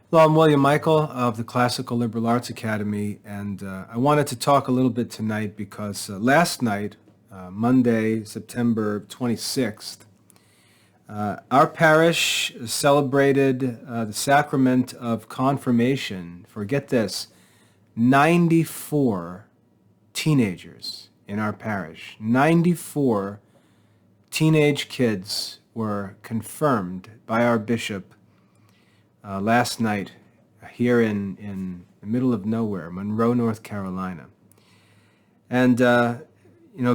Hello, I'm William Michael of the Classical Liberal Arts Academy, and I wanted to talk a little bit tonight because last night, Monday, September 26th, our parish celebrated the sacrament of confirmation for, get this, 94 teenagers in our parish. 94 teenage kids were confirmed by our bishop last night here in the middle of nowhere, Monroe, North Carolina. And,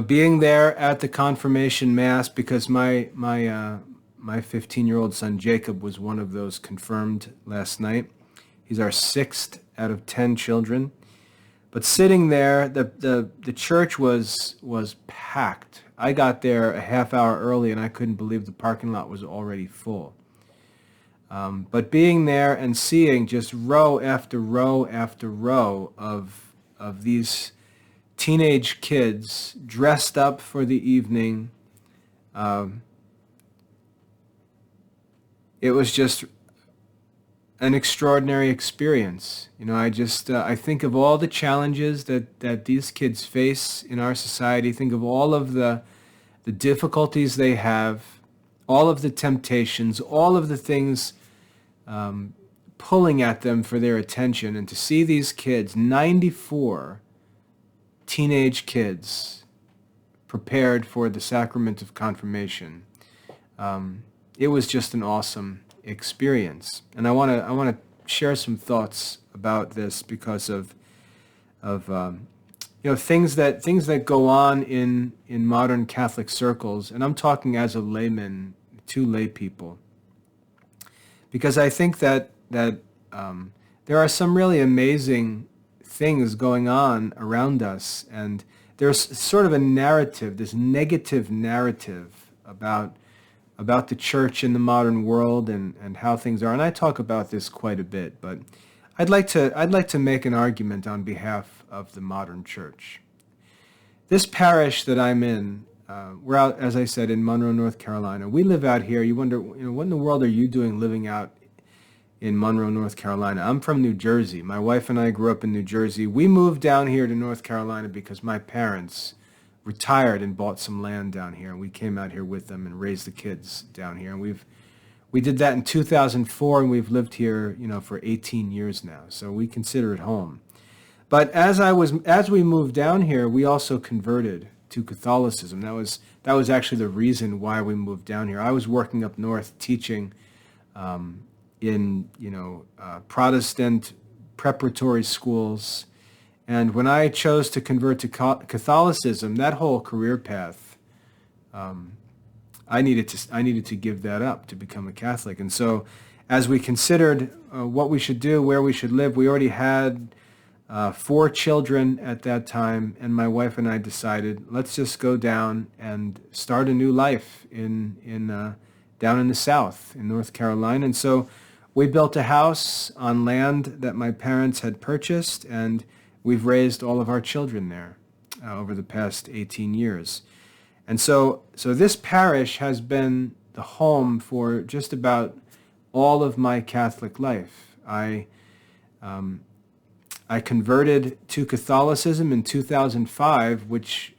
being there at the confirmation mass, because my 15-year-old son Jacob was one of those confirmed last night. He's our sixth out of 10 children. But sitting there, the church was packed. I got there a half hour early, and I couldn't believe the parking lot was already full. But being there and seeing just row after row after row of these teenage kids dressed up for the evening, it was just an extraordinary experience. I think of all the challenges that these kids face in our society. Think of all of the difficulties they have, all of the temptations, all of the things pulling at them for their attention, and to see these kids, 94 teenage kids, prepared for the sacrament of confirmation, it was just an awesome experience. And I want to share some thoughts about this because of things that go on in modern Catholic circles, and I'm talking as a layman, two lay people. Because I think that there are some really amazing things going on around us, and there's sort of a narrative, this negative narrative about the church in the modern world and how things are. And I talk about this quite a bit, but I'd like to make an argument on behalf of the modern church. This parish that I'm in, we're out, as I said, in Monroe, North Carolina. We live out here. You wonder, what in the world are you doing living out in Monroe, North Carolina? I'm from New Jersey. My wife and I grew up in New Jersey. We moved down here to North Carolina because my parents retired and bought some land down here, and we came out here with them and raised the kids down here. And we did that in 2004, and we've lived here, for 18 years now. So we consider it home. But as we moved down here, we also converted to Catholicism. That was actually the reason why we moved down here. I was working up north teaching in Protestant preparatory schools, and when I chose to convert to Catholicism, that whole career path, I needed to give that up to become a Catholic. And so, as we considered what we should do, where we should live, we already had 4 children at that time, and my wife and I decided, let's just go down and start a new life down in the South, in North Carolina. And so we built a house on land that my parents had purchased, and we've raised all of our children there over the past 18 years. And so this parish has been the home for just about all of my Catholic life. I converted to Catholicism in 2005, which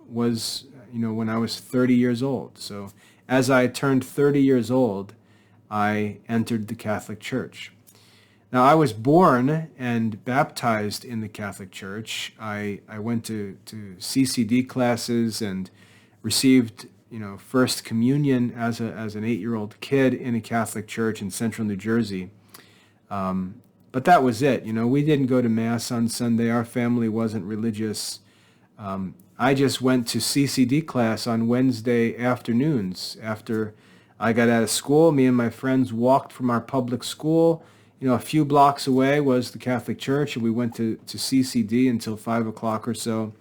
was, when I was 30 years old. So as I turned 30 years old, I entered the Catholic Church. Now, I was born and baptized in the Catholic Church. I went to CCD classes and received, First Communion as an 8-year-old kid in a Catholic church in central New Jersey. But that was it. We didn't go to Mass on Sunday. Our family wasn't religious. I just went to CCD class on Wednesday afternoons. After I got out of school, me and my friends walked from our public school. A few blocks away was the Catholic Church, and we went to CCD until 5 o'clock or so.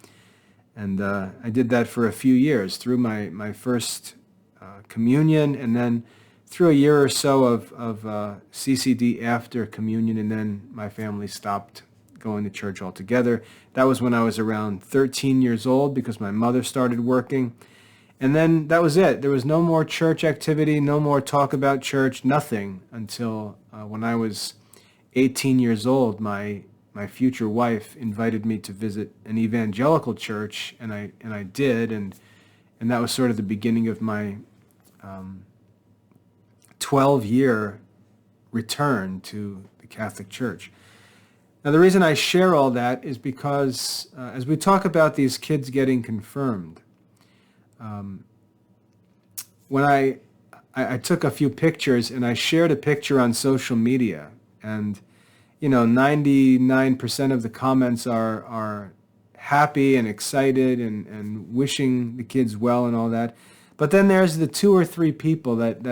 And I did that for a few years, through my first communion, and then through a year or so of CCD after communion, and then my family stopped going to church altogether. That was when I was around 13 years old, because my mother started working. And then that was it. There was no more church activity, no more talk about church, nothing, until when I was 18 years old, my future wife invited me to visit an evangelical church, and I did, and that was sort of the beginning of my 12-year return to the Catholic Church. Now, the reason I share all that is because as we talk about these kids getting confirmed, when I took a few pictures and I shared a picture on social media, and 99% of the comments are happy and excited and wishing the kids well and all that. But then there's the 2 or 3 people that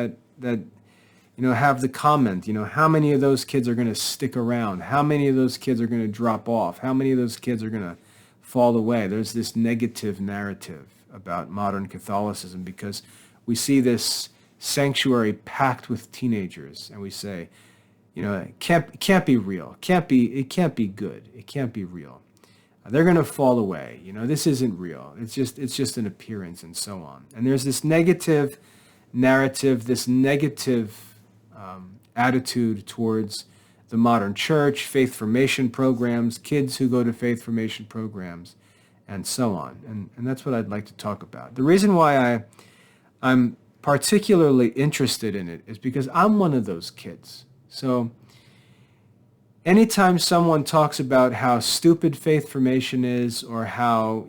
have the comment, how many of those kids are going to stick around? How many of those kids are going to drop off? How many of those kids are going to fall away? There's this negative narrative about modern Catholicism because we see this sanctuary packed with teenagers, and we say, it can't be real. It can't be good. It can't be real. They're going to fall away. This isn't real. It's just an appearance, and so on. And there's this negative narrative, this negative attitude towards the modern church, faith formation programs, kids who go to faith formation programs, and so on. And that's what I'd like to talk about. The reason why I'm particularly interested in it is because I'm one of those kids. So anytime someone talks about how stupid faith formation is, or how,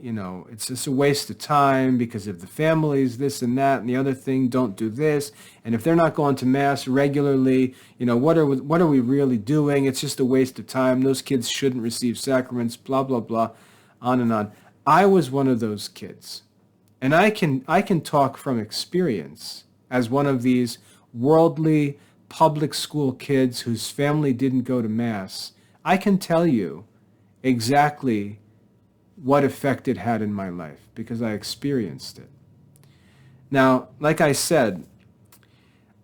it's just a waste of time because of the families, this and that and the other thing, don't do this, and if they're not going to Mass regularly, what are we really doing? It's just a waste of time. Those kids shouldn't receive sacraments, blah, blah, blah, on and on. I was one of those kids. And I can talk from experience as one of these worldly public school kids whose family didn't go to Mass. I can tell you exactly what effect it had in my life because I experienced it. Now, like I said,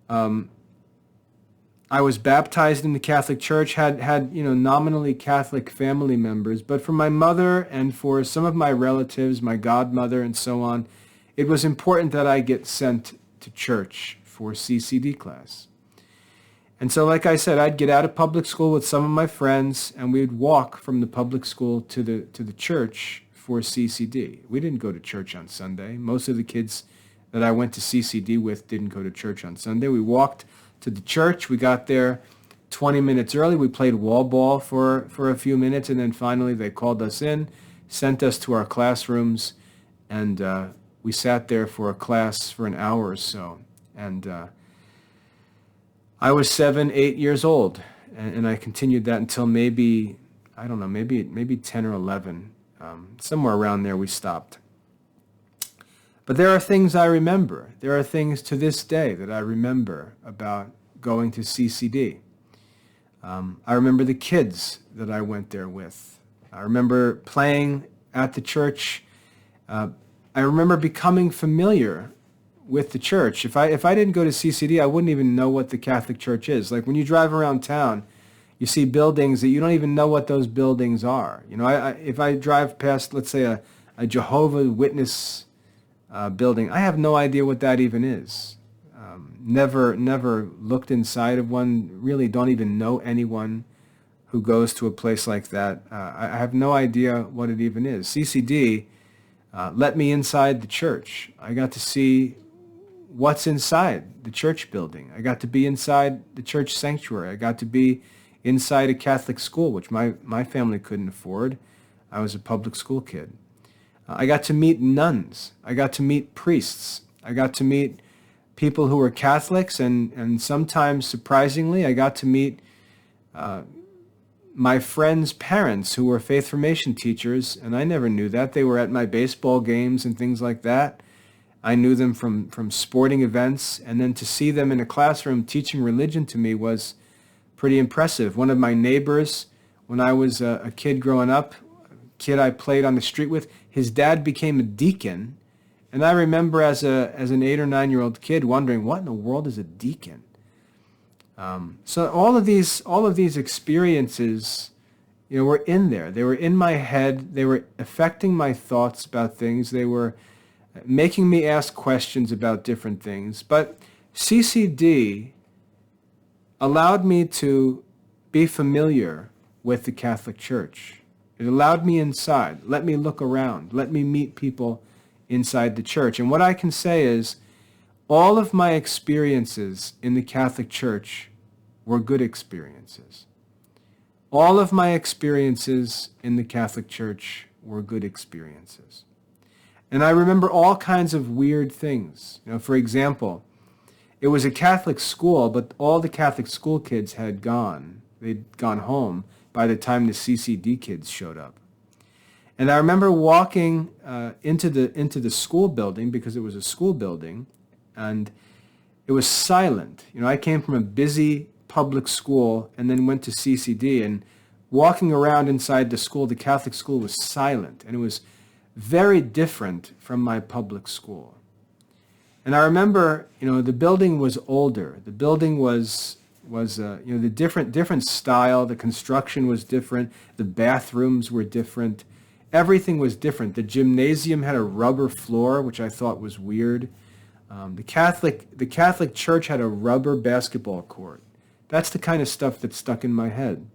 I was baptized in the Catholic Church, had nominally Catholic family members, but for my mother and for some of my relatives, my godmother and so on, it was important that I get sent to church for CCD class. And so, like I said, I'd get out of public school with some of my friends, and we'd walk from the public school to the church for CCD. We didn't go to church on Sunday. Most of the kids that I went to CCD with didn't go to church on Sunday. We walked to the church. We got there 20 minutes early. We played wall ball for a few minutes, and then finally they called us in, sent us to our classrooms, and we sat there for a class for an hour or so. And I was 7, 8 years old, and I continued that until maybe 10 or 11. Somewhere around there we stopped. But there are things I remember. There are things to this day that I remember about going to CCD. I remember the kids that I went there with. I remember playing at the church. I remember becoming familiar with the church. If I didn't go to CCD, I wouldn't even know what the Catholic Church is. Like when you drive around town, you see buildings that you don't even know what those buildings are. If I drive past, let's say, a Jehovah's Witness building, I have no idea what that even is. Never looked inside of one. Really don't even know anyone who goes to a place like that. I have no idea what it even is. CCD let me inside the church. I got to see what's inside the church building. I got to be inside the church sanctuary. I got to be inside a Catholic school, which my family couldn't afford. I was a public school kid. I got to meet nuns. I got to meet priests. I got to meet people who were Catholics, and sometimes, surprisingly, I got to meet my friends' parents who were faith formation teachers, and I never knew that. They were at my baseball games and things like that. I knew them from sporting events, and then to see them in a classroom teaching religion to me was pretty impressive. One of my neighbors, when I was a kid growing up, kid I played on the street with, his dad became a deacon, and I remember as an 8 or 9-year-old kid wondering, what in the world is a deacon? So all of these experiences, were in there. They were in my head. They were affecting my thoughts about things. They were making me ask questions about different things. But CCD allowed me to be familiar with the Catholic Church. It allowed me inside, let me look around, let me meet people inside the church. And what I can say is, all of my experiences in the Catholic Church were good experiences. All of my experiences in the Catholic Church were good experiences. And I remember all kinds of weird things. For example, it was a Catholic school, but all the Catholic school kids had gone. They'd gone home by the time the CCD kids showed up. And I remember walking into the school building, because it was a school building, and it was silent. I came from a busy public school and then went to CCD, and walking around inside the school, the Catholic school, was silent, and it was very different from my public school. And I remember, the building was older. The building was the different style. The construction was different. The bathrooms were different. Everything was different. The gymnasium had a rubber floor, which I thought was weird. The Catholic Church had a rubber basketball court. That's the kind of stuff that stuck in my head.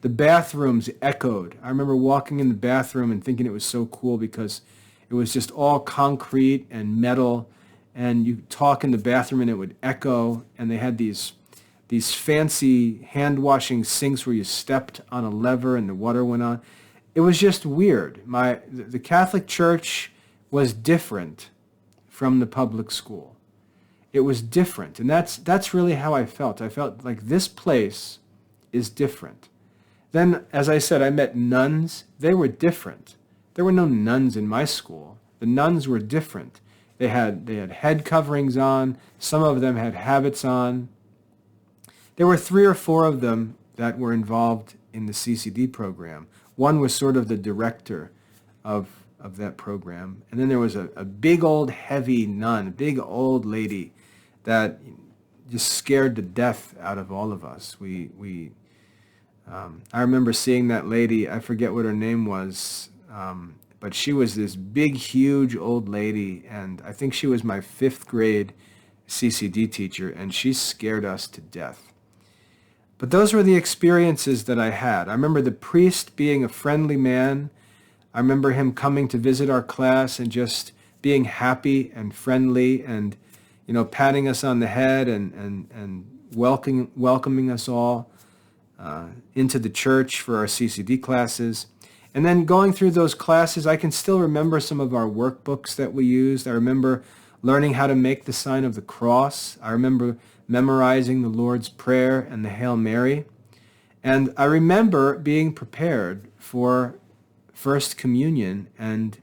The bathrooms echoed. I remember walking in the bathroom and thinking it was so cool because it was just all concrete and metal, and you talk in the bathroom and it would echo, and they had these fancy hand-washing sinks where you stepped on a lever and the water went on. It was just weird. The Catholic Church was different from the public school. It was different, and that's really how I felt. I felt like this place is different. Then, as I said, I met nuns. They were different. There were no nuns in my school. The nuns were different. They had head coverings on. Some of them had habits on. There were 3 or 4 of them that were involved in the CCD program. One was sort of the director of that program. And then there was a big old heavy nun, a big old lady that just scared the death out of all of us. I remember seeing that lady. I forget what her name was, but she was this big, huge old lady, and I think she was my 5th grade CCD teacher, and she scared us to death. But those were the experiences that I had. I remember the priest being a friendly man. I remember him coming to visit our class and just being happy and friendly and, patting us on the head and welcoming us all into the church for our CCD classes. And then going through those classes, I can still remember some of our workbooks that we used. I remember learning how to make the sign of the cross. I remember memorizing the Lord's Prayer and the Hail Mary. And I remember being prepared for First Communion and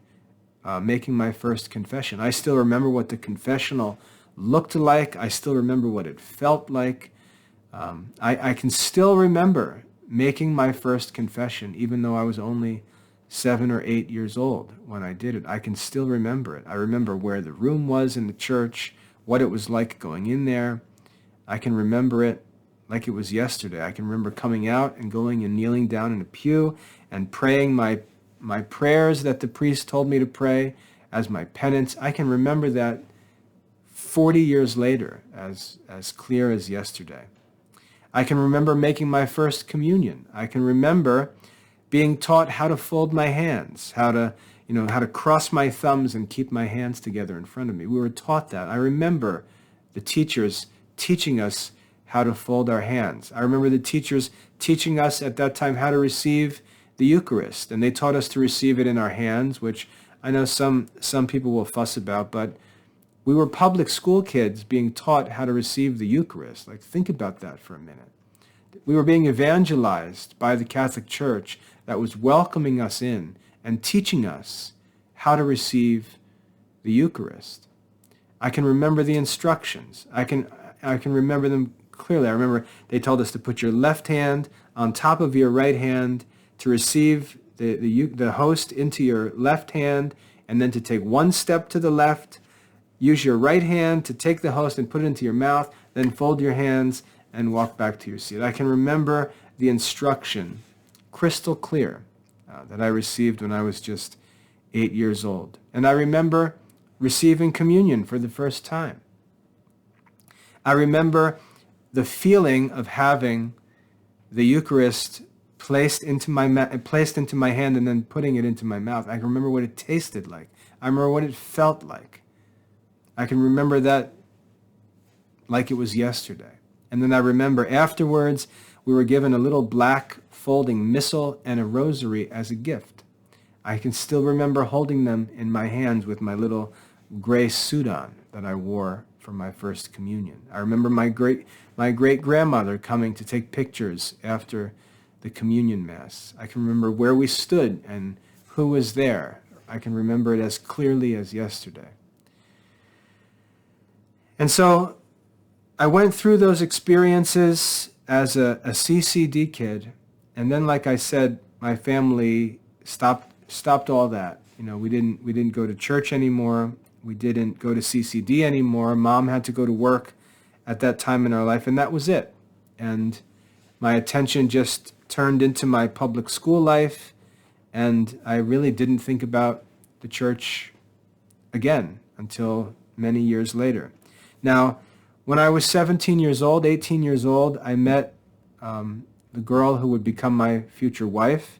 making my first confession. I still remember what the confessional looked like. I still remember what it felt like. I can still remember making my first confession, even though I was only 7 or 8 years old when I did it. I can still remember it. I remember where the room was in the church, what it was like going in there. I can remember it like it was yesterday. I can remember coming out and going and kneeling down in a pew and praying my prayers that the priest told me to pray as my penance. I can remember that 40 years later as clear as yesterday. I can remember making my first communion. I can remember being taught how to fold my hands, how to cross my thumbs and keep my hands together in front of me. We were taught that. I remember the teachers teaching us how to fold our hands. I remember the teachers teaching us at that time how to receive the Eucharist, and they taught us to receive it in our hands, which I know some people will fuss about, but we were public school kids being taught how to receive the Eucharist. Like, think about that for a minute. We were being evangelized by the Catholic Church that was welcoming us in and teaching us how to receive the Eucharist. I can remember the instructions. I can remember them clearly. I remember they told us to put your left hand on top of your right hand to receive the host into your left hand, and then to take one step to the left. Use your right hand to take the host and put it into your mouth, then fold your hands and walk back to your seat. I can remember the instruction crystal clear that I received when I was just 8 years old. And I remember receiving communion for the first time. I remember the feeling of having the Eucharist placed into my hand and then putting it into my mouth. I can remember what it tasted like. I remember what it felt like. I can remember that like it was yesterday. And then I remember afterwards, we were given a little black folding missal and a rosary as a gift. I can still remember holding them in my hands with my little gray suit on that I wore for my first communion. I remember my great-grandmother coming to take pictures after the communion mass. I can remember where we stood and who was there. I can remember it as clearly as yesterday. And so I went through those experiences as a CCD kid, and then, like I said, my family stopped all that. We didn't go to church anymore. We didn't go to CCD anymore. Mom had to go to work at that time in our life, and that was it. And my attention just turned into my public school life, and I really didn't think about the church again until many years later. Now, when I was 17 years old, 18 years old, I met the girl who would become my future wife,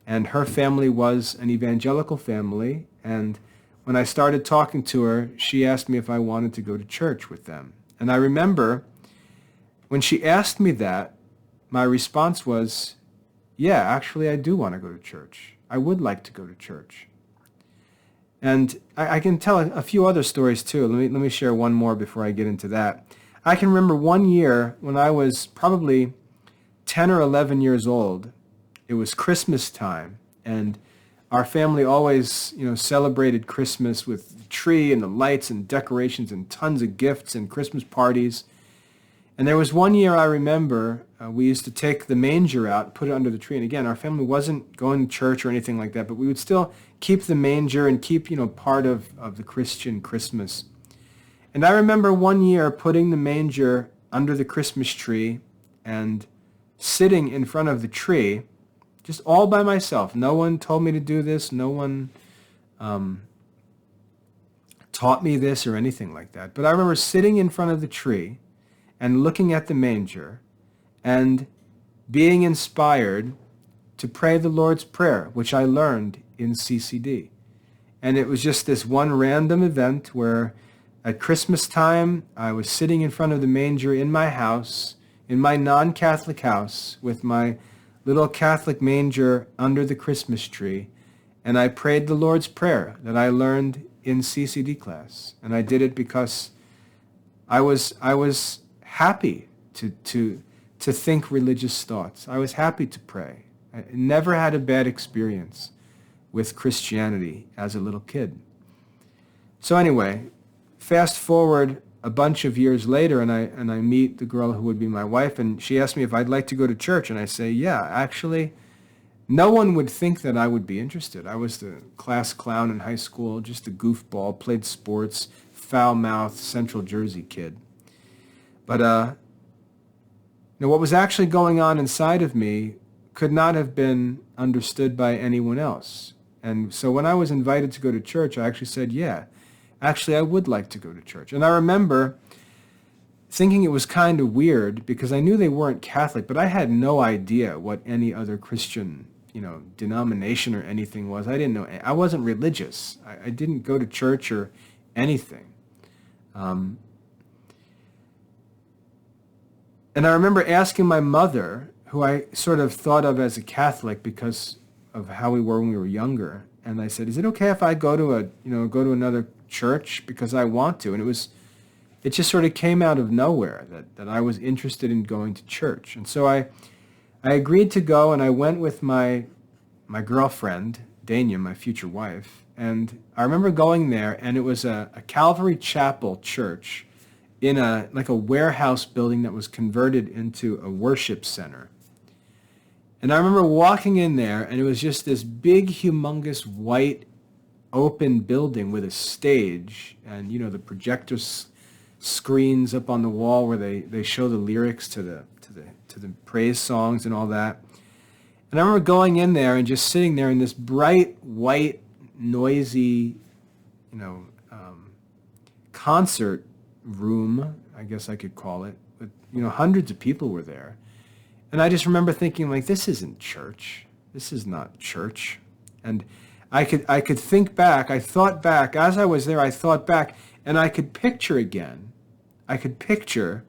and her family was an evangelical family, and when I started talking to her, she asked me if I wanted to go to church with them. And I remember when she asked me that, my response was, yeah, actually I do want to go to church. I would like to go to church. And I can tell a few other stories too. Let me share one more before I get into that. I can remember one year when I was probably 10 or 11 years old. It was Christmas time, and our family always, celebrated Christmas with the tree and the lights and decorations and tons of gifts and Christmas parties. And there was one year I remember we used to take the manger out, put it under the tree. And again, our family wasn't going to church or anything like that, but we would still keep the manger and keep, part of the Christian Christmas. And I remember one year putting the manger under the Christmas tree and sitting in front of the tree, just all by myself. No one told me to do this. No one taught me this or anything like that. But I remember sitting in front of the tree and looking at the manger and being inspired to pray the Lord's Prayer, which I learned in CCD. And it was just this one random event where at Christmas time, I was sitting in front of the manger in my house, in my non-Catholic house, with my little Catholic manger under the Christmas tree, and I prayed the Lord's Prayer that I learned in CCD class. And I did it because I was happy to think religious thoughts. I was happy to pray. I never had a bad experience with Christianity as a little kid. So anyway, fast forward a bunch of years later, and I meet the girl who would be my wife, and she asked me if I'd like to go to church, and I say, yeah, actually, no one would think that I would be interested. I was the class clown in high school, just a goofball, played sports, foul-mouthed Central Jersey kid. But what was actually going on inside of me could not have been understood by anyone else. And so when I was invited to go to church, I actually said, yeah, actually, I would like to go to church. And I remember thinking it was kind of weird because I knew they weren't Catholic, but I had no idea what any other Christian, denomination or anything was. I didn't know. I wasn't religious. I didn't go to church or anything. And I remember asking my mother, who I sort of thought of as a Catholic because of how we were when we were younger, and I said, "Is it okay if I go to another church because I want to?" And it just sort of came out of nowhere that I was interested in going to church. And so I agreed to go, and I went with my girlfriend, Dania, my future wife. And I remember going there, and it was a Calvary Chapel church in a warehouse building that was converted into a worship center. And I remember walking in there, and it was just this big, humongous, white, open building with a stage, and the projector screens up on the wall where they show the lyrics to the praise songs and all that. And I remember going in there and just sitting there in this bright, white, noisy, concert room, I guess I could call it. But, hundreds of people were there. And I just remember thinking, like, this isn't church. This is not church. And I could think back. I thought back as I was there. I thought back, and I could picture again. I could picture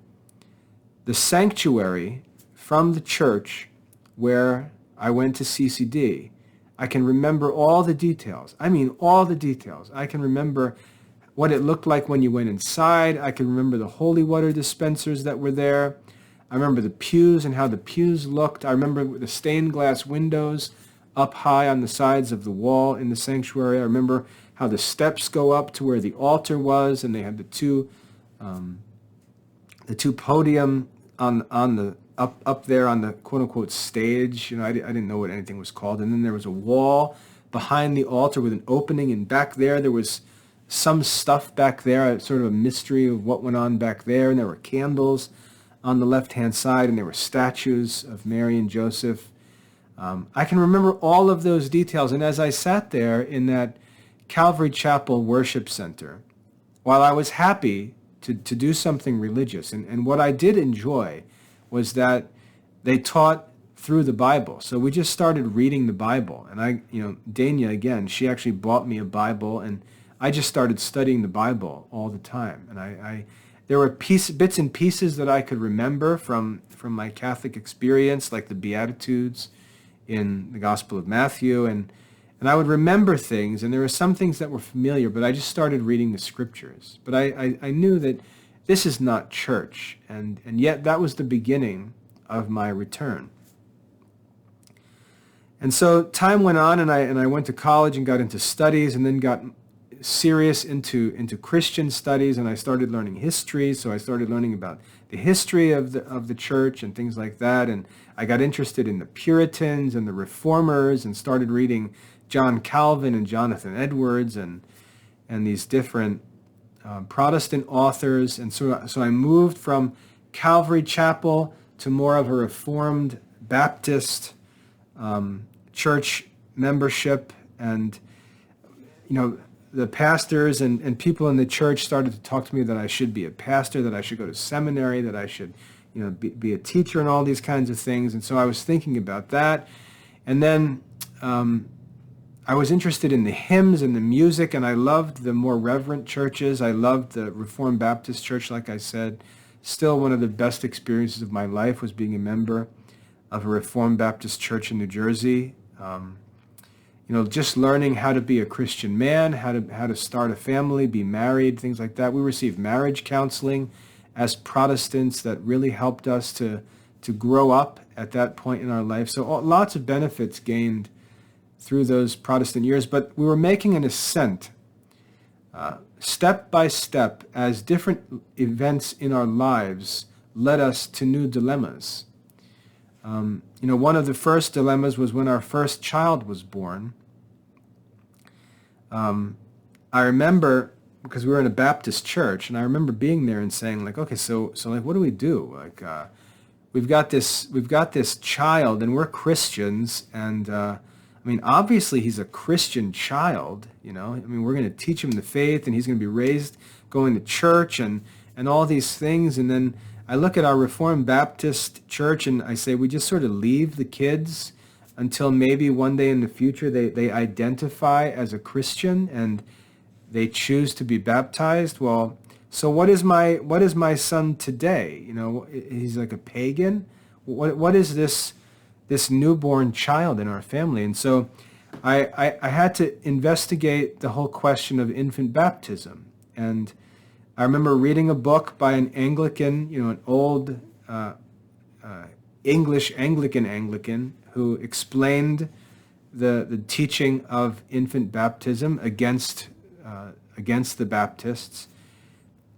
the sanctuary from the church where I went to CCD. I can remember all the details. I mean, all the details. I can remember what it looked like when you went inside. I can remember the holy water dispensers that were there. I remember the pews and how the pews looked. I remember the stained glass windows up high on the sides of the wall in the sanctuary. I remember how the steps go up to where the altar was, and they had the two podium on the up there on the quote unquote stage. You know, I didn't know what anything was called. And then there was a wall behind the altar with an opening, and back there was some stuff back there, sort of a mystery of what went on back there. And there were candles on the left-hand side, and there were statues of Mary and Joseph. I can remember all of those details. And as I sat there in that Calvary Chapel Worship Center, while I was happy to do something religious, and what I did enjoy was that they taught through the Bible. So we just started reading the Bible. And Dania, again, she actually bought me a Bible, and I just started studying the Bible all the time. And there were bits and pieces that I could remember from my Catholic experience, like the Beatitudes in the Gospel of Matthew, and I would remember things, and there were some things that were familiar, but I just started reading the scriptures. But I knew that this is not church, and yet that was the beginning of my return. And so time went on, and I went to college and got into studies, and then got serious into Christian studies, and I started learning history. So I started learning about the history of the church and things like that, and I got interested in the Puritans and the Reformers, and started reading John Calvin and Jonathan Edwards and these different Protestant authors. And so I moved from Calvary Chapel to more of a Reformed Baptist church membership. And the pastors and people in the church started to talk to me that I should be a pastor, that I should go to seminary, that I should be a teacher, and all these kinds of things. And so I was thinking about that. And then I was interested in the hymns and the music, and I loved the more reverent churches. I loved the Reformed Baptist Church, like I said. Still, one of the best experiences of my life was being a member of a Reformed Baptist church in New Jersey. Just learning how to be a Christian man, how to start a family, be married, things like that. We received marriage counseling as Protestants that really helped us to grow up at that point in our life. So lots of benefits gained through those Protestant years. But we were making an ascent, step by step, as different events in our lives led us to new dilemmas. One of the first dilemmas was when our first child was born. I remember, because we were in a Baptist church, and I remember being there and saying, like, okay, so like, what do we do? Like, we've got this child, and we're Christians, and obviously he's a Christian child. We're going to teach him the faith, and he's going to be raised going to church and all these things. And then I look at our Reformed Baptist church, and I say, we just sort of leave the kids until maybe one day in the future they identify as a Christian and they choose to be baptized. Well, so what is my son today? He's like a pagan. What is this newborn child in our family? And so I had to investigate the whole question of infant baptism. And I remember reading a book by an Anglican, an old English Anglican who explained the teaching of infant baptism against the Baptists.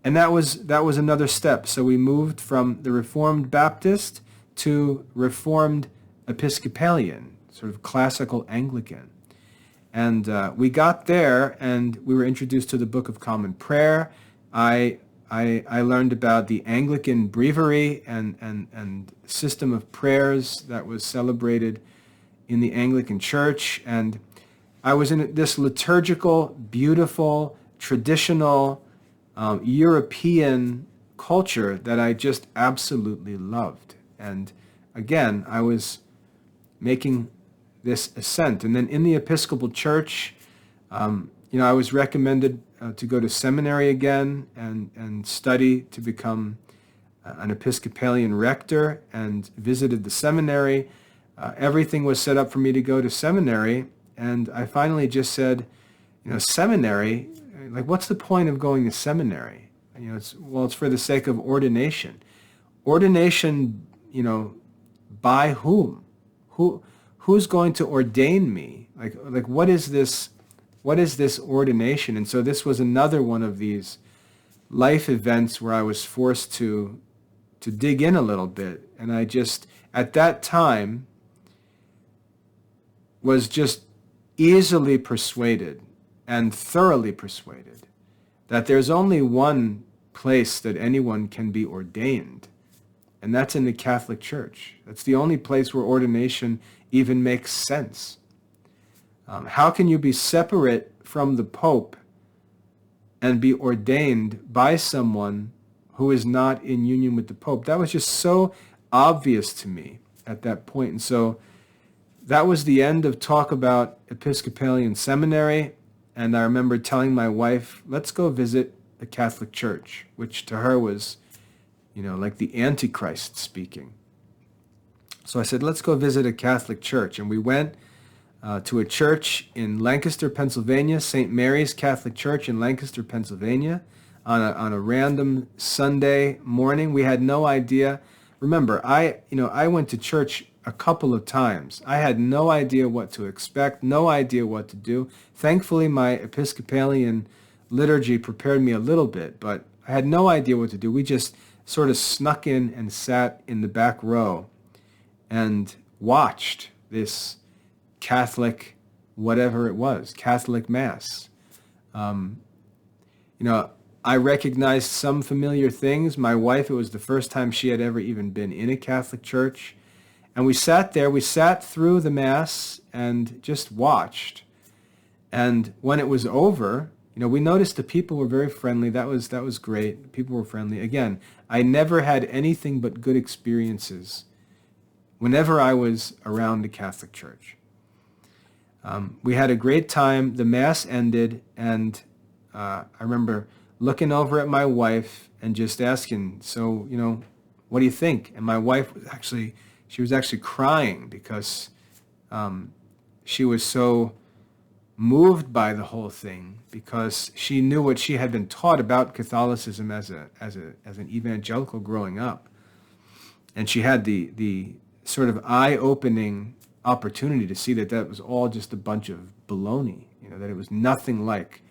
And that was another step. So we moved from the Reformed Baptist to Reformed Episcopalian, sort of classical Anglican. And we got there, and we were introduced to the Book of Common Prayer. I learned about the Anglican breviary and system of prayers that was celebrated in the Anglican Church. And I was in this liturgical, beautiful, traditional, European culture that I just absolutely loved. And again, I was making this ascent. And then in the Episcopal Church, I was recommended to go to seminary again and study to become an Episcopalian rector, and visited the seminary. Everything was set up for me to go to seminary, and I finally just said, seminary, like, what's the point of going to seminary? It's for the sake of ordination. Ordination, by whom? Who's going to ordain me? Like what is this ordination? And so this was another one of these life events where I was forced to dig in a little bit. And I just, at that time, was just easily persuaded and thoroughly persuaded that there's only one place that anyone can be ordained, and that's in the Catholic Church. That's the only place where ordination even makes sense. How can you be separate from the Pope and be ordained by someone who is not in union with the Pope? That was just so obvious to me at that point. And so that was the end of talk about Episcopalian seminary. And I remember telling my wife, let's go visit the Catholic Church, which to her was, like the Antichrist speaking. So I said, let's go visit a Catholic church. And we went to a church in Lancaster, Pennsylvania, St. Mary's Catholic Church in Lancaster, Pennsylvania, on a random Sunday morning. We had no idea. Remember, I went to church a couple of times. I had no idea what to expect, no idea what to do. Thankfully, my Episcopalian liturgy prepared me a little bit, but I had no idea what to do. We just sort of snuck in and sat in the back row and watched this Catholic, whatever it was, Catholic Mass. I recognized some familiar things. My wife, it was the first time she had ever even been in a Catholic church. And we sat there, we sat through the Mass and just watched. And when it was over, we noticed the people were very friendly. That was great. People were friendly. Again, I never had anything but good experiences whenever I was around the Catholic Church. We had a great time. The Mass ended, and I remember looking over at my wife and just asking, so, what do you think? And my wife was actually crying because she was so moved by the whole thing, because she knew what she had been taught about Catholicism as an evangelical growing up. And she had the sort of eye-opening opportunity to see that was all just a bunch of baloney, that it was nothing like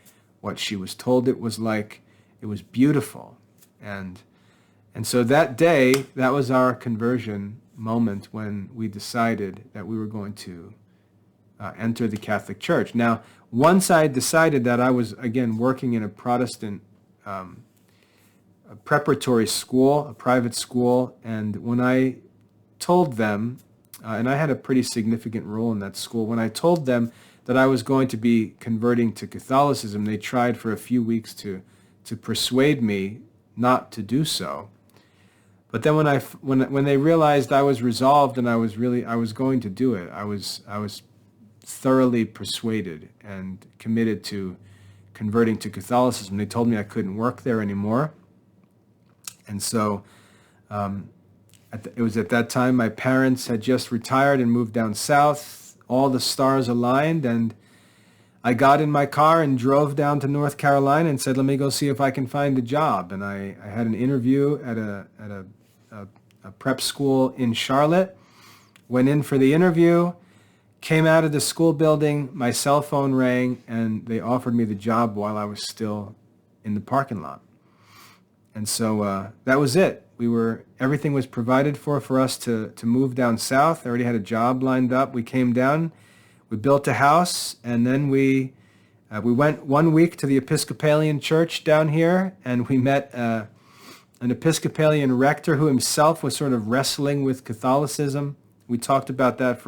what she was told it was like. It was beautiful. And so that day, that was our conversion moment when we decided that we were going to enter the Catholic Church. Now, once I decided that, I was, again, working in a Protestant a preparatory school, a private school, and when I told them, and I had a pretty significant role in that school, when I told them that I was going to be converting to Catholicism, they tried for a few weeks to persuade me not to do so. But then when they realized I was resolved and I was going to do it, I was thoroughly persuaded and committed to converting to Catholicism. They told me I couldn't work there anymore. And so it was at that time my parents had just retired and moved down south. All the stars aligned, and I got in my car and drove down to North Carolina and said, let me go see if I can find a job. And I had an interview at a prep school in Charlotte, went in for the interview, came out of the school building, my cell phone rang, and they offered me the job while I was still in the parking lot. And so that was it. Everything was provided for us to move down south. I already had a job lined up. We came down, we built a house, and then we went 1 week to the Episcopalian church down here, and we met an Episcopalian rector who himself was sort of wrestling with Catholicism. We talked about that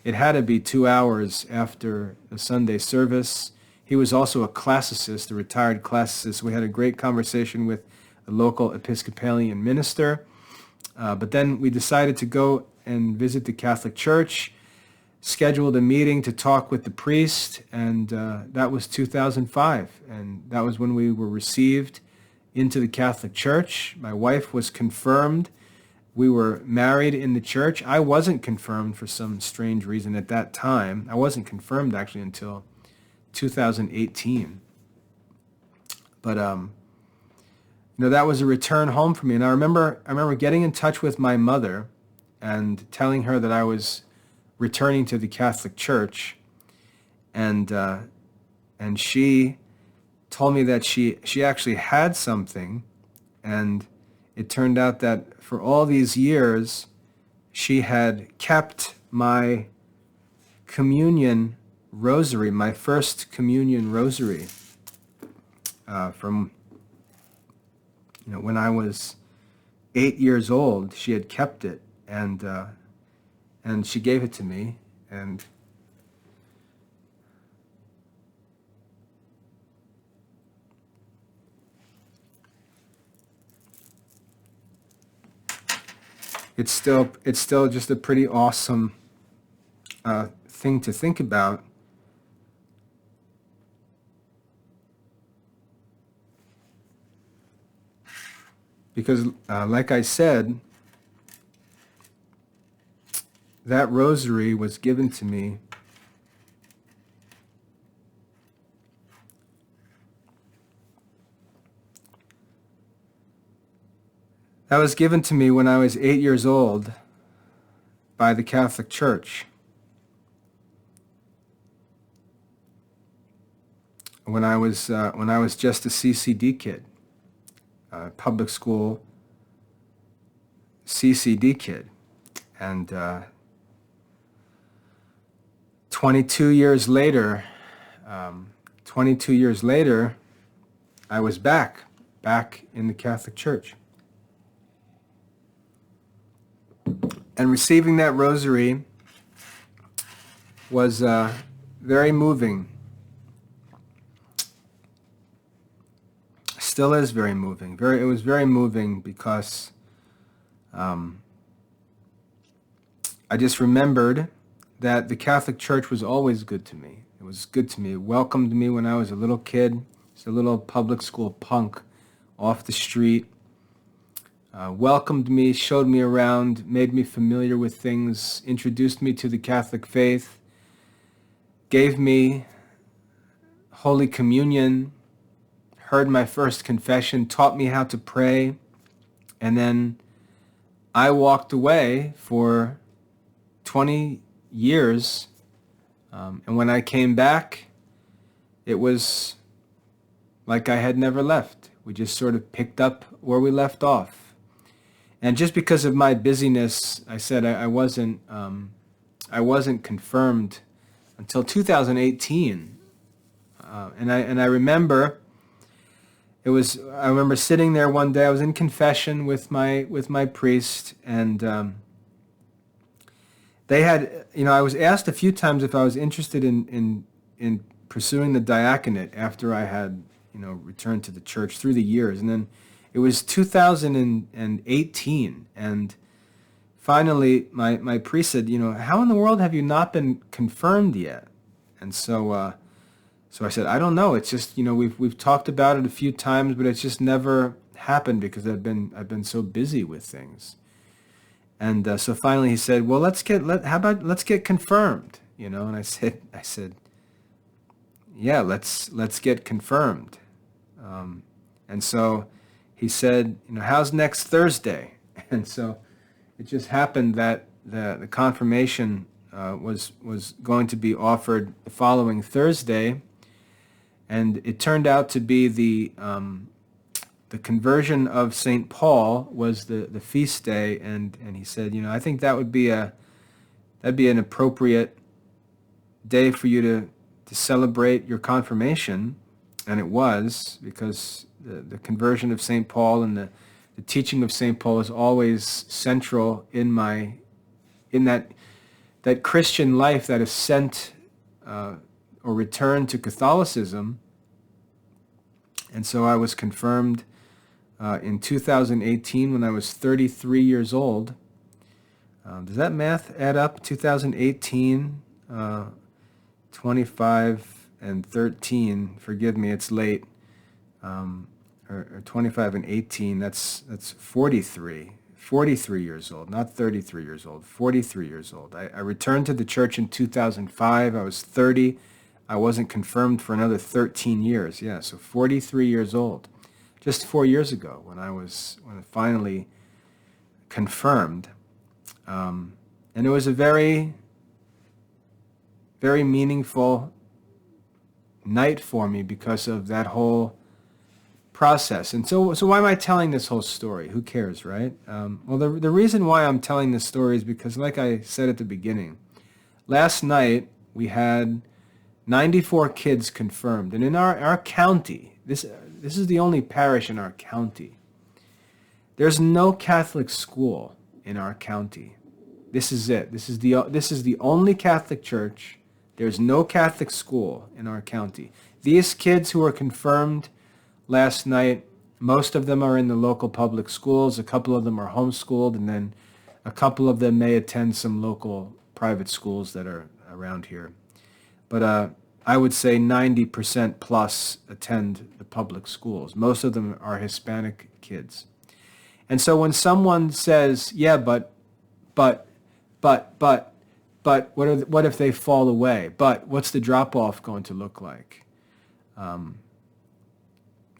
it had to be 2 hours after the Sunday service. He was also a classicist, a retired classicist. We had a great conversation with a local Episcopalian minister. But then we decided to go and visit the Catholic Church, scheduled a meeting to talk with the priest, and that was 2005. And that was when we were received into the Catholic Church. My wife was confirmed. We were married in the church. I wasn't confirmed for some strange reason at that time. I wasn't confirmed actually until 2018. But that was a return home for me. And I remember getting in touch with my mother and telling her that I was returning to the Catholic Church, and she told me that she actually had something, and it turned out that for all these years she had kept my communion rosary, my first communion rosary, from when I was 8 years old. She had kept it, and she gave it to me, and it's still just a pretty awesome thing to think about. Because, like I said, that rosary was given to me when I was 8 years old by the Catholic Church. When I was just a CCD kid, public school CCD kid, and 22 years later, I was back in the Catholic Church. And receiving that rosary was very moving. Still is very moving. It was very moving because I just remembered that the Catholic Church was always good to me. It was good to me. It welcomed me when I was a little kid, just a little public school punk off the street. Welcomed me, showed me around, made me familiar with things, introduced me to the Catholic faith, gave me Holy Communion, heard my first confession, taught me how to pray, and then I walked away for 20 years, and when I came back, it was like I had never left. We just sort of picked up where we left off. And just because of my busyness, I said I wasn't confirmed until 2018, and I remember I remember sitting there one day. I was in confession with my priest, and they had, I was asked a few times if I was interested in pursuing the diaconate after I had returned to the church through the years, and then it was 2018, and finally my priest said, how in the world have you not been confirmed yet? And so I said, I don't know. It's just, we've talked about it a few times, but it's just never happened because I've been so busy with things. And so finally he said, well, let's get confirmed, And I said, yeah, let's get confirmed. And so he said, how's next Thursday? And so it just happened that the confirmation was going to be offered the following Thursday, and it turned out to be the conversion of St. Paul was the feast day, and he said, I think that'd be an appropriate day for you to celebrate your confirmation, and it was, because the conversion of St. Paul and the teaching of St. Paul is always central in that Christian life, that ascent or return to Catholicism. And so I was confirmed in 2018 when I was 33 years old. Does that math add up? 2018, 25 and 13. Forgive me, it's late. Or 25 and 18. That's 43. 43 years old, not 33 years old. 43 years old. I returned to the church in 2005. I was 30. I wasn't confirmed for another 13 years. Yeah, so 43 years old. Just 4 years ago when I finally confirmed. And it was a very, very meaningful night for me because of that whole process. And so why am I telling this whole story? Who cares, right? Well, the reason why I'm telling this story is because, like I said at the beginning, last night we had 94 kids confirmed. And in our county, this is the only parish in our county. There's no Catholic school in our county. This is it. This is the only Catholic church. There's no Catholic school in our county. These kids who were confirmed last night, most of them are in the local public schools. A couple of them are homeschooled, and then a couple of them may attend some local private schools that are around here. But I would say 90% plus attend the public schools. Most of them are Hispanic kids. And so when someone says, yeah, but, what if they fall away? But what's the drop-off going to look like?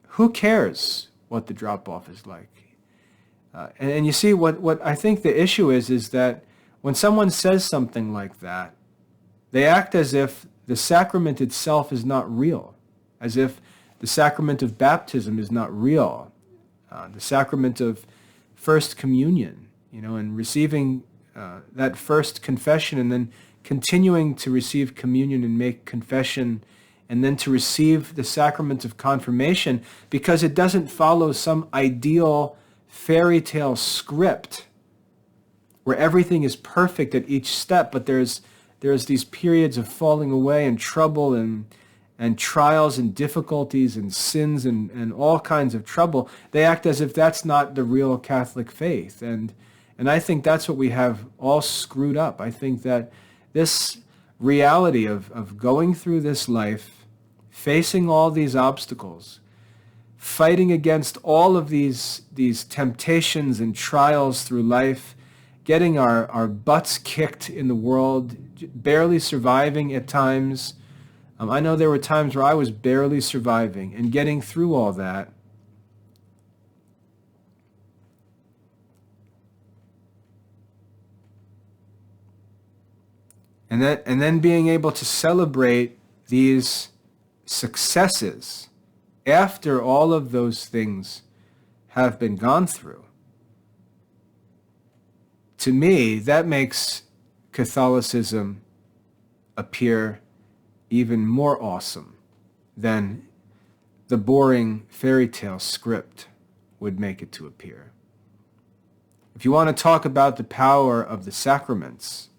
Who cares what the drop-off is like? And you see, what I think the issue is that when someone says something like that, they act as if the sacrament itself is not real, as if the sacrament of baptism is not real, the sacrament of First Communion, and receiving that first confession and then continuing to receive communion and make confession and then to receive the sacrament of confirmation, because it doesn't follow some ideal fairy tale script where everything is perfect at each step, but there's these periods of falling away and trouble and trials and difficulties and sins and all kinds of trouble. They act as if that's not the real Catholic faith. And I think that's what we have all screwed up. I think that this reality of going through this life, facing all these obstacles, fighting against all of these temptations and trials through life, getting our butts kicked in the world, barely surviving at times. I know there were times where I was barely surviving, and getting through all that. And then being able to celebrate these successes after all of those things have been gone through. To me, that makes Catholicism appear even more awesome than the boring fairy tale script would make it to appear. If you want to talk about the power of the sacraments,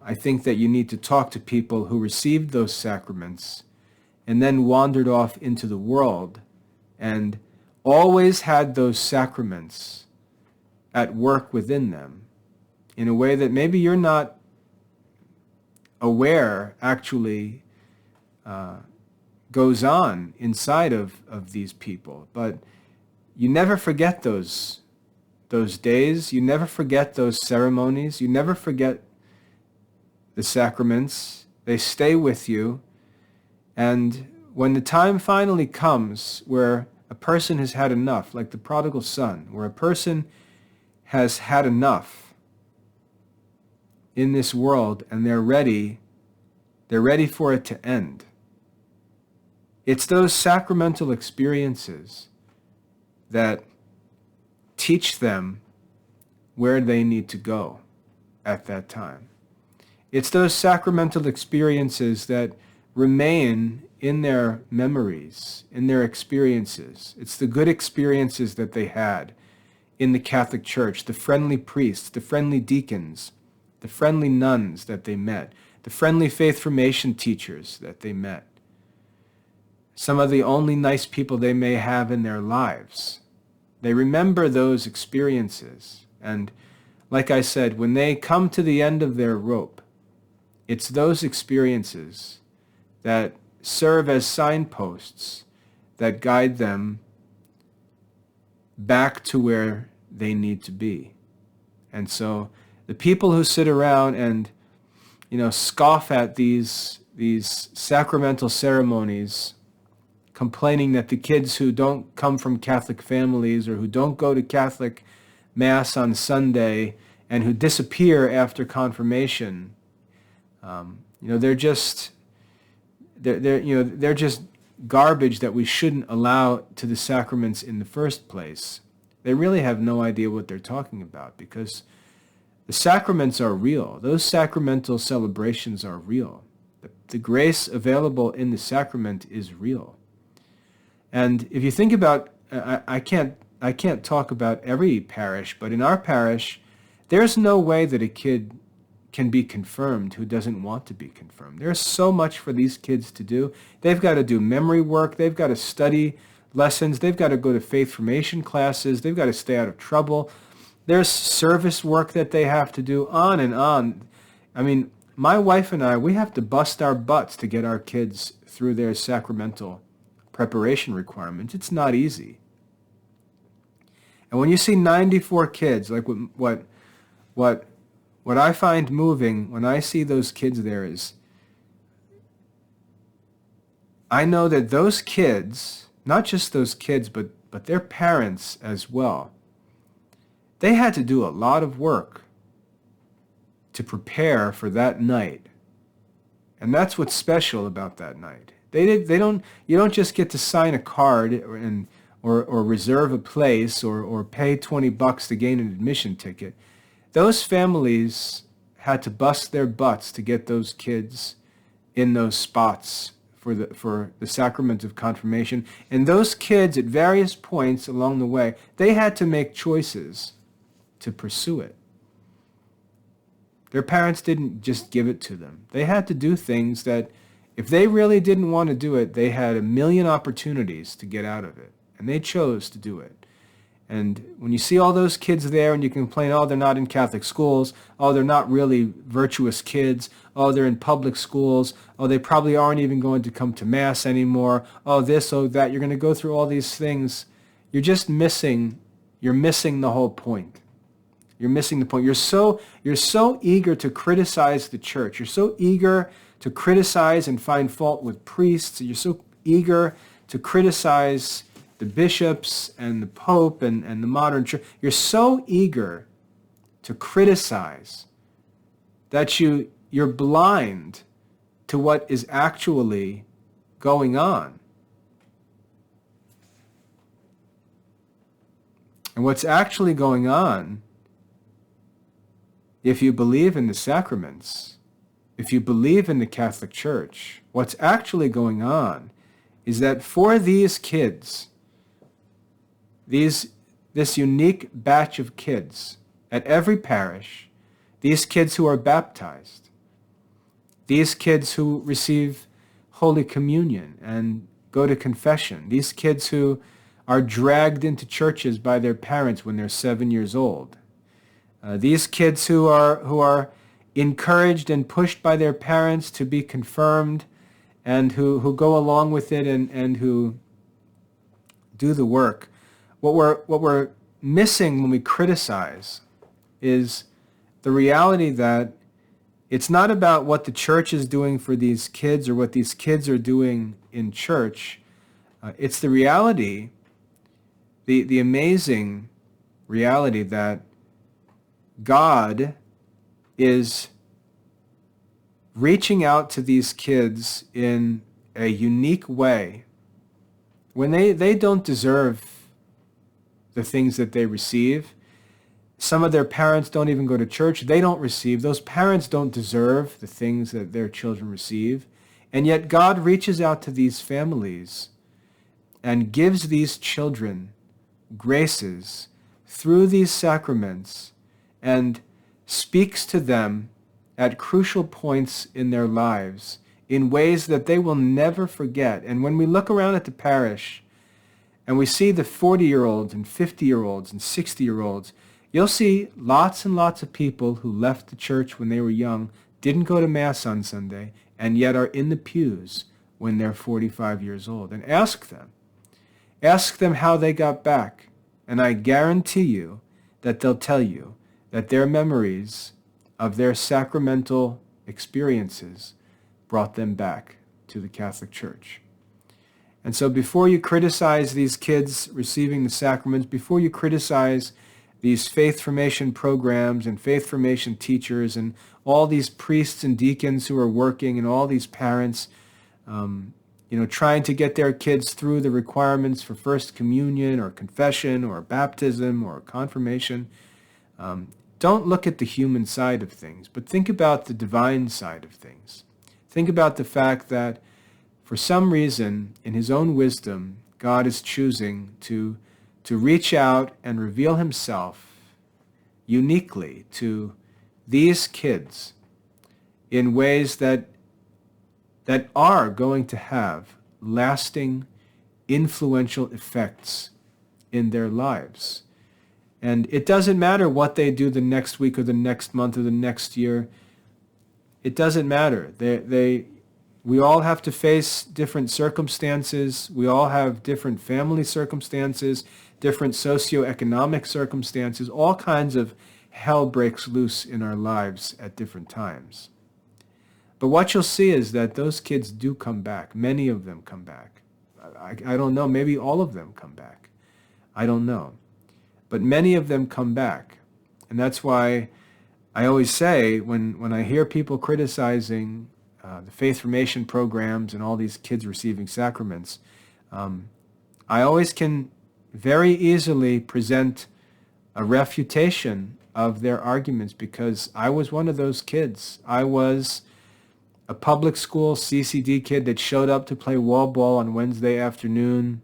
I think that you need to talk to people who received those sacraments and then wandered off into the world and always had those sacraments at work within them in a way that maybe you're not aware actually goes on inside of these people. But you never forget those days. You never forget those ceremonies. You never forget the sacraments. They stay with you. And when the time finally comes where a person has had enough, like the prodigal son, where a person has had enough in this world and they're ready for it to end. It's those sacramental experiences that teach them where they need to go at that time. It's those sacramental experiences that remain in their memories, in their experiences. It's the good experiences that they had in the Catholic Church, the friendly priests, the friendly deacons, the friendly nuns that they met, the friendly faith formation teachers that they met. Some of the only nice people they may have in their lives. They remember those experiences. And like I said, when they come to the end of their rope, it's those experiences that serve as signposts that guide them back to where they need to be. And so the people who sit around and, scoff at these sacramental ceremonies, complaining that the kids who don't come from Catholic families or who don't go to Catholic Mass on Sunday and who disappear after confirmation, they're just garbage that we shouldn't allow to the sacraments in the first place. They really have no idea what they're talking about, because the sacraments are real. Those sacramental celebrations are real. The grace available in the sacrament is real. And if you think about, I can't talk about every parish, but in our parish, there's no way that a kid can be confirmed who doesn't want to be confirmed. There's so much for these kids to do. They've got to do memory work. They've got to study lessons. They've got to go to faith formation classes. They've got to stay out of trouble. There's service work that they have to do, on and on. I mean, my wife and I, we have to bust our butts to get our kids through their sacramental preparation requirements. It's not easy. And when you see 94 kids, like what I find moving when I see those kids there is, I know that those kids, not just those kids, but their parents as well, they had to do a lot of work to prepare for that night. And that's what's special about that night. You don't just get to sign a card or reserve a place or pay $20 to gain an admission ticket. Those families had to bust their butts to get those kids in those spots for the sacrament of confirmation. And those kids, at various points along the way, they had to make choices to pursue it. Their parents didn't just give it to them. They had to do things that, if they really didn't want to do it, they had a million opportunities to get out of it. And they chose to do it. And when you see all those kids there and you complain, oh, they're not in Catholic schools, oh, they're not really virtuous kids, oh, they're in public schools, oh, they probably aren't even going to come to Mass anymore, oh, this, oh, that, you're going to go through all these things, you're missing the whole point. You're missing the point. You're so eager to criticize the church. You're so eager to criticize and find fault with priests. You're so eager to criticize the bishops and the Pope and the modern church. You're so eager to criticize that you're blind to what is actually going on. And what's actually going on, if you believe in the sacraments, if you believe in the Catholic Church, what's actually going on is that for these kids, this unique batch of kids at every parish, these kids who are baptized, these kids who receive Holy Communion and go to confession, these kids who are dragged into churches by their parents when they're 7 years old, these kids who are encouraged and pushed by their parents to be confirmed and who go along with it and who do the work. What we're missing when we criticize is the reality that it's not about what the church is doing for these kids or what these kids are doing in church. It's the reality, the amazing reality that God is reaching out to these kids in a unique way when they don't deserve the things that they receive. Some of their parents don't even go to church. They don't receive. Those parents don't deserve the things that their children receive. And yet God reaches out to these families and gives these children graces through these sacraments and speaks to them at crucial points in their lives in ways that they will never forget. And when we look around at the parish and we see the 40-year-olds and 50-year-olds and 60-year-olds You'll see lots and lots of people who left the church when they were young, didn't go to Mass on Sunday, and yet are in the pews when they're 45 years old. And ask them. Ask them how they got back. And I guarantee you that they'll tell you that their memories of their sacramental experiences brought them back to the Catholic Church. And so before you criticize these kids receiving the sacraments, before you criticize these faith formation programs and faith formation teachers and all these priests and deacons who are working and all these parents, trying to get their kids through the requirements for First Communion or confession or baptism or confirmation, don't look at the human side of things, but think about the divine side of things. Think about the fact that for some reason, in his own wisdom, God is choosing to reach out and reveal himself uniquely to these kids in ways that are going to have lasting, influential effects in their lives. And it doesn't matter what they do the next week or the next month or the next year. It doesn't matter. We all have to face different circumstances. We all have different family circumstances, different socioeconomic circumstances. All kinds of hell breaks loose in our lives at different times. But what you'll see is that those kids do come back. Many of them come back. I don't know. Maybe all of them come back. I don't know. But many of them come back. And that's why I always say when I hear people criticizing the faith formation programs and all these kids receiving sacraments, I always can very easily present a refutation of their arguments because I was one of those kids. I was a public school CCD kid that showed up to play wall ball on Wednesday afternoon.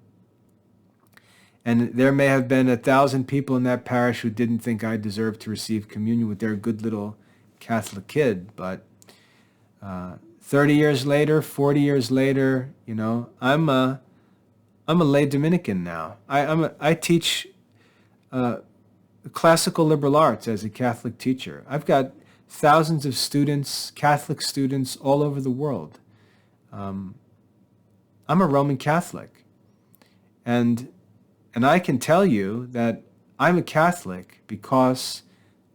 And there may have been 1,000 people in that parish who didn't think I deserved to receive communion with their good little Catholic kid. But 30 years later, 40 years later, I'm a lay Dominican now. I teach classical liberal arts as a Catholic teacher. I've got thousands of students, Catholic students all over the world. I'm a Roman Catholic. And I can tell you that I'm a Catholic because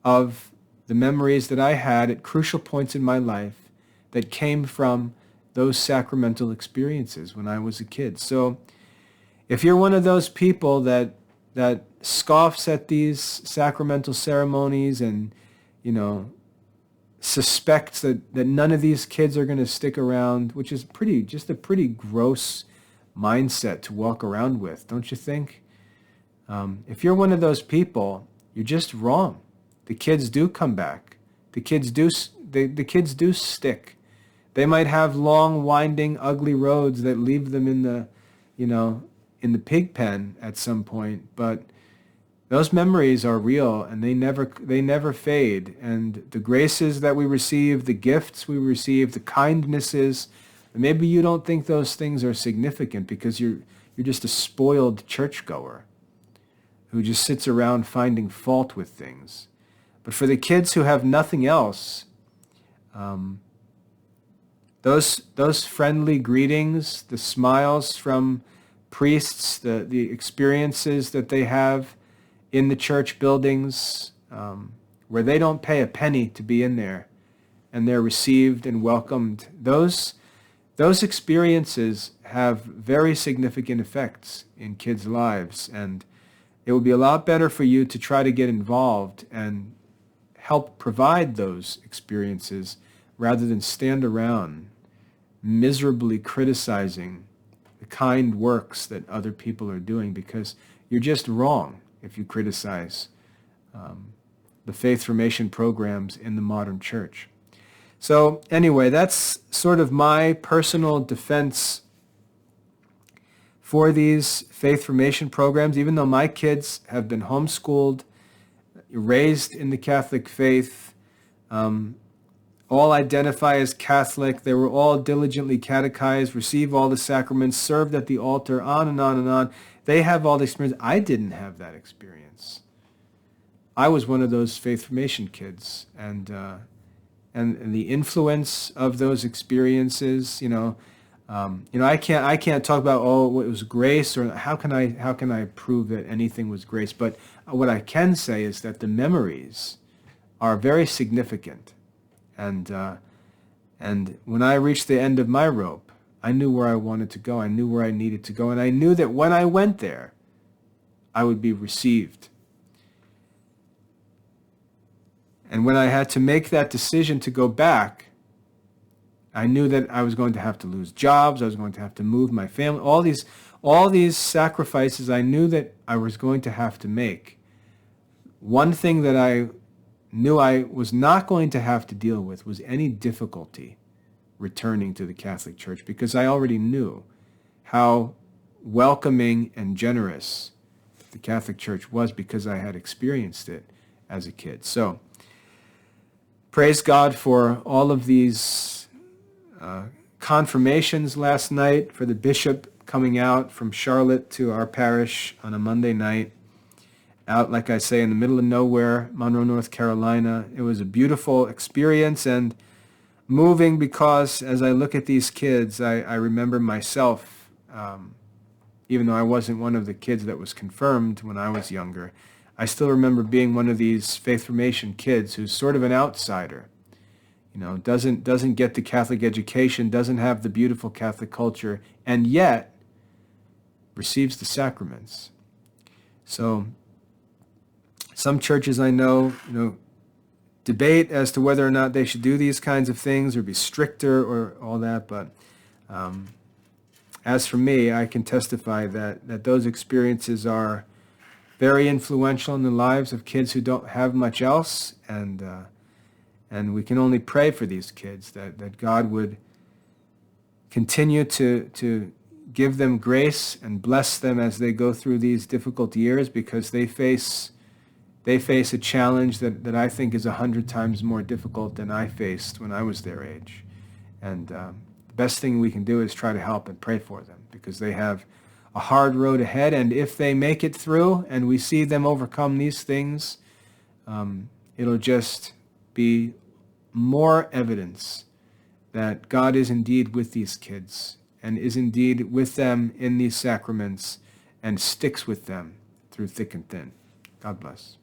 of the memories that I had at crucial points in my life that came from those sacramental experiences when I was a kid. So if you're one of those people that scoffs at these sacramental ceremonies and, suspects that none of these kids are going to stick around, which is just a pretty gross mindset to walk around with, don't you think? If you're one of those people, you're just wrong. The kids do come back. The kids do stick. They might have long, winding, ugly roads that leave them in the pig pen at some point, but those memories are real and they never fade. And the graces that we receive, the gifts we receive, the kindnesses, maybe you don't think those things are significant because you're just a spoiled churchgoer who just sits around finding fault with things. But for the kids who have nothing else, those friendly greetings, the smiles from priests, the experiences that they have in the church buildings, where they don't pay a penny to be in there, and they're received and welcomed, those experiences have very significant effects in kids' lives. And it would be a lot better for you to try to get involved and help provide those experiences rather than stand around miserably criticizing the kind works that other people are doing, because you're just wrong if you criticize the faith formation programs in the modern church. So anyway, that's sort of my personal defense for these faith formation programs. Even though my kids have been homeschooled, raised in the Catholic faith, all identify as Catholic, they were all diligently catechized, receive all the sacraments, served at the altar, on and on and on. They have all the experience. I didn't have that experience. I was one of those faith formation kids, and the influence of those experiences, I can't talk about, oh, it was grace, or how can I prove that anything was grace? But what I can say is that the memories are very significant, and when I reached the end of my rope, I knew where I wanted to go. I knew where I needed to go, and I knew that when I went there, I would be received. And when I had to make that decision to go back, I knew that I was going to have to lose jobs. I was going to have to move my family. All these sacrifices I knew that I was going to have to make. One thing that I knew I was not going to have to deal with was any difficulty returning to the Catholic Church, because I already knew how welcoming and generous the Catholic Church was, because I had experienced it as a kid. So, praise God for all of these confirmations last night, for the bishop coming out from Charlotte to our parish on a Monday night, out, like I say, in the middle of nowhere, Monroe, North Carolina. It was a beautiful experience and moving, because as I look at these kids, I remember myself, even though I wasn't one of the kids that was confirmed when I was younger, I still remember being one of these faith formation kids who's sort of an outsider, doesn't get the Catholic education, doesn't have the beautiful Catholic culture, and yet receives the sacraments. So some churches I know, debate as to whether or not they should do these kinds of things or be stricter or all that, but as for me, I can testify that those experiences are very influential in the lives of kids who don't have much else, and we can only pray for these kids that God would continue to give them grace and bless them as they go through these difficult years, because they face a challenge that I think is 100 times more difficult than I faced when I was their age. And the best thing we can do is try to help and pray for them, because they have a hard road ahead. And if they make it through and we see them overcome these things, it'll just be more evidence that God is indeed with these kids and is indeed with them in these sacraments and sticks with them through thick and thin. God bless.